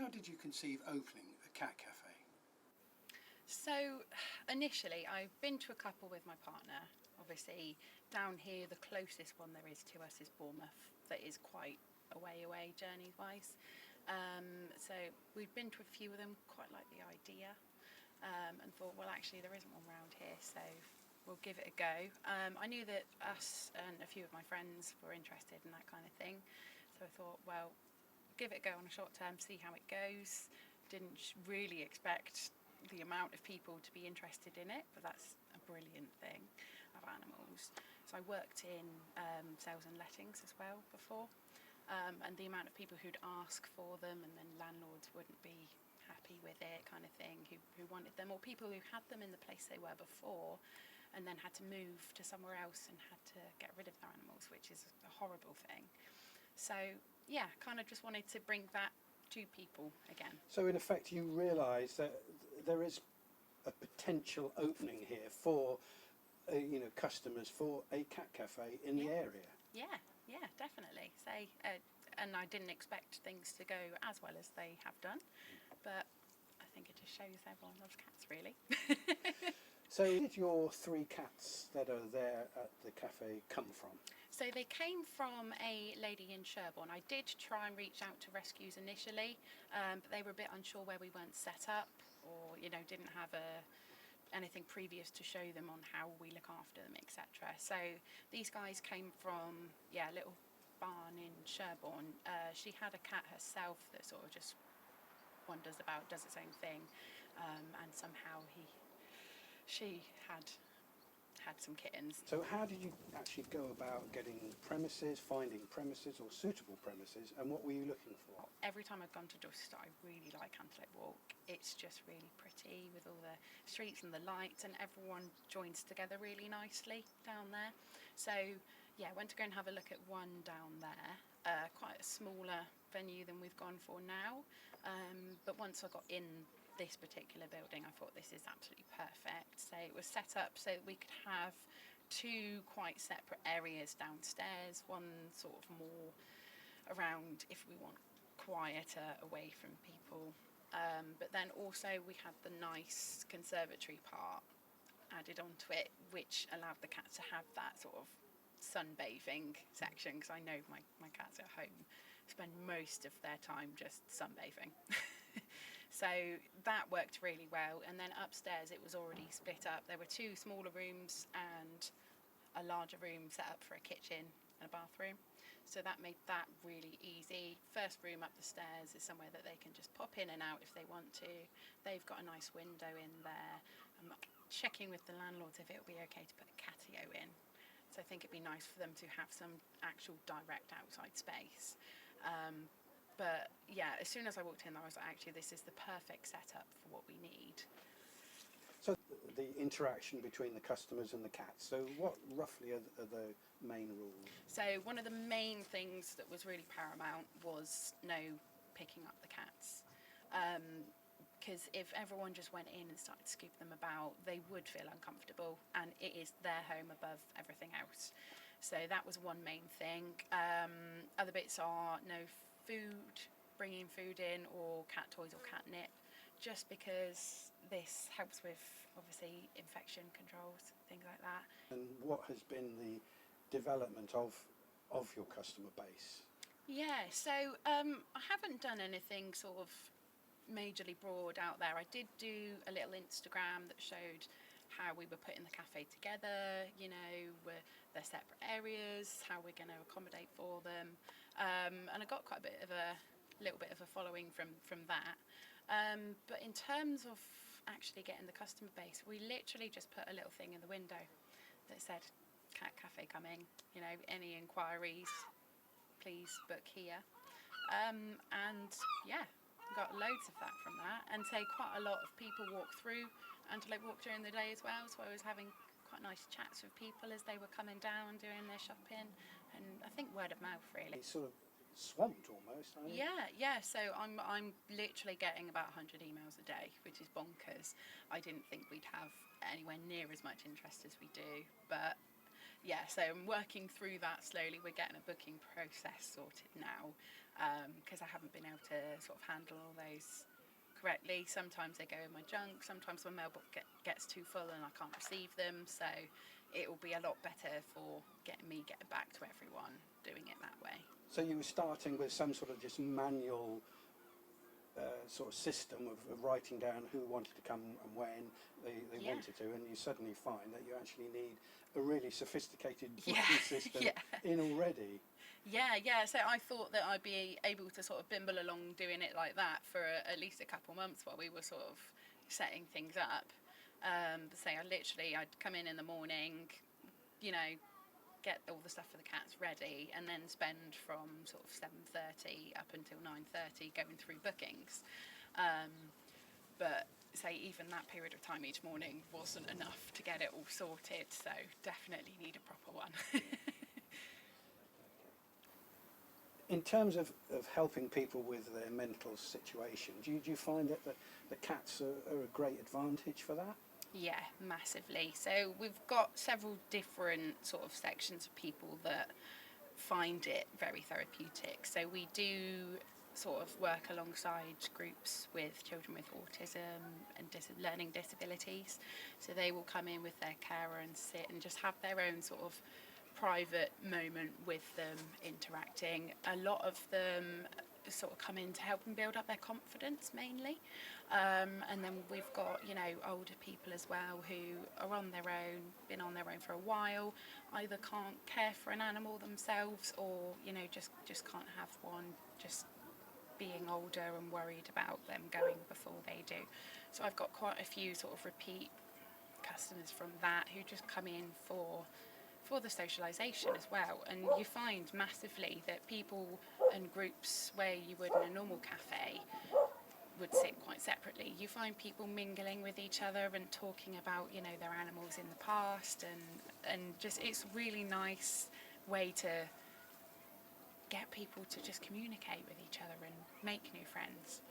How did you conceive opening a cat cafe? So initially I've been to a couple with my partner. Obviously down here the closest one there is to us is Bournemouth, that is quite a way away journey wise. So we've been to a few of them, quite like the idea, and thought, well, actually there isn't one around here, so we'll give it a go. I knew that us and a few of my friends were interested in that kind of thing, so I thought, well, give it a go on a short term, see how it goes. Didn't really expect the amount of people to be interested in it, but that's a brilliant thing of animals. So I worked in sales and lettings as well before, and the amount of people who'd ask for them and then landlords wouldn't be happy with it kind of thing, who wanted them, or people who had them in the place they were before and then had to move to somewhere else and had to get rid of their animals, which is a horrible thing. So yeah, kind of just wanted to bring that to people again. So in effect you realise that there is a potential opening here for customers for a cat cafe in the area. Yeah, definitely. And I didn't expect things to go as well as they have done, but I think it just shows everyone loves cats, really. So where did your 3 cats that are there at the cafe come from? So they came from a lady in Sherborne. I did try and reach out to rescues initially, but they were a bit unsure where we weren't set up, or didn't have anything previous to show them on how we look after them, etc. So these guys came from a little barn in Sherborne. She had a cat herself that sort of just wanders about, does its own thing, and somehow she had some kittens. So how did you actually go about getting premises, finding premises or suitable premises, and what were you looking for? Every time I've gone to Dorchester, I really like Antelope Walk. It's just really pretty with all the streets and the lights, and everyone joins together really nicely down there. So yeah, I went to go and have a look at one down there, quite a smaller venue than we've gone for now, but once I got in this particular building, I thought this is absolutely perfect. So it was set up so that we could have 2 quite separate areas downstairs, one sort of more around if we want quieter, away from people, but then also we had the nice conservatory part added onto it, which allowed the cats to have that sort of sunbathing section, because I know my cats at home spend most of their time just sunbathing. So that worked really well, and then upstairs it was already split up. There were 2 smaller rooms and a larger room set up for a kitchen and a bathroom, so that made that really easy. First room up the stairs is somewhere that they can just pop in and out if they want to. They've got a nice window in there. I'm checking with the landlords if it would be okay to put a catio in, so I think it'd be nice for them to have some actual direct outside space. But yeah, as soon as I walked in, I was like, actually, this is the perfect setup for what we need. So the interaction between the customers and the cats. So what roughly are the main rules? So one of the main things that was really paramount was no picking up the cats. Because if everyone just went in and started to scoop them about, they would feel uncomfortable, and it is their home above everything else. So that was one main thing. Other bits are no food, bringing food in, or cat toys or catnip, just because this helps with obviously infection controls, things like that. And what has been the development of your customer base? Yeah, so I haven't done anything sort of majorly broad out there. I did do a little Instagram that showed how we were putting the cafe together, you know, their separate areas, how we're going to accommodate for them. And I got quite a little bit of a following from that. But in terms of actually getting the customer base, we literally just put a little thing in the window that said, Cat Cafe coming, you know, any inquiries, please book here. And yeah, got loads of that from that, and say quite a lot of people walk through Antelope Walk during the day as well, so I was having quite nice chats with people as they were coming down doing their shopping, and I think word of mouth really. It's sort of swamped almost, aren't you? Yeah, so I'm literally getting about 100 emails a day, which is bonkers. I didn't think we'd have anywhere near as much interest as we do, but yeah, so I'm working through that slowly. We're getting a booking process sorted now, because I haven't been able to sort of handle all those correctly. Sometimes they go in my junk, sometimes my mailbox gets too full and I can't receive them, so it will be a lot better for getting back to everyone doing it that way. So you were starting with some sort of just manual sort of system of writing down who wanted to come and when they wanted to, and you suddenly find that you actually need a really sophisticated booking system in already. Yeah, so I thought that I'd be able to sort of bimble along doing it like that for at least a couple months while we were sort of setting things up. I'd come in the morning, you know, get all the stuff for the cats ready, and then spend from sort of 7:30 up until 9:30 going through bookings. But say even that period of time each morning wasn't enough to get it all sorted, so definitely need a proper one. In terms of helping people with their mental situation, do you find that the cats are a great advantage for that? Yeah, massively. So we've got several different sort of sections of people that find it very therapeutic. So we do sort of work alongside groups with children with autism and learning disabilities. So they will come in with their carer and sit and just have their own sort of private moment with them, interacting. A lot of them sort of come in to help them build up their confidence mainly. And then we've got, you know, older people as well who are on their own, been on their own for a while, either can't care for an animal themselves, or, you know, just can't have one, just being older and worried about them going before they do. So I've got quite a few sort of repeat customers from that who just come in for the socialisation as well. And you find massively that people and groups where you would in a normal cafe would sit quite separately, you find people mingling with each other and talking about, you know, their animals in the past, and just it's a really nice way to get people to just communicate with each other and make new friends.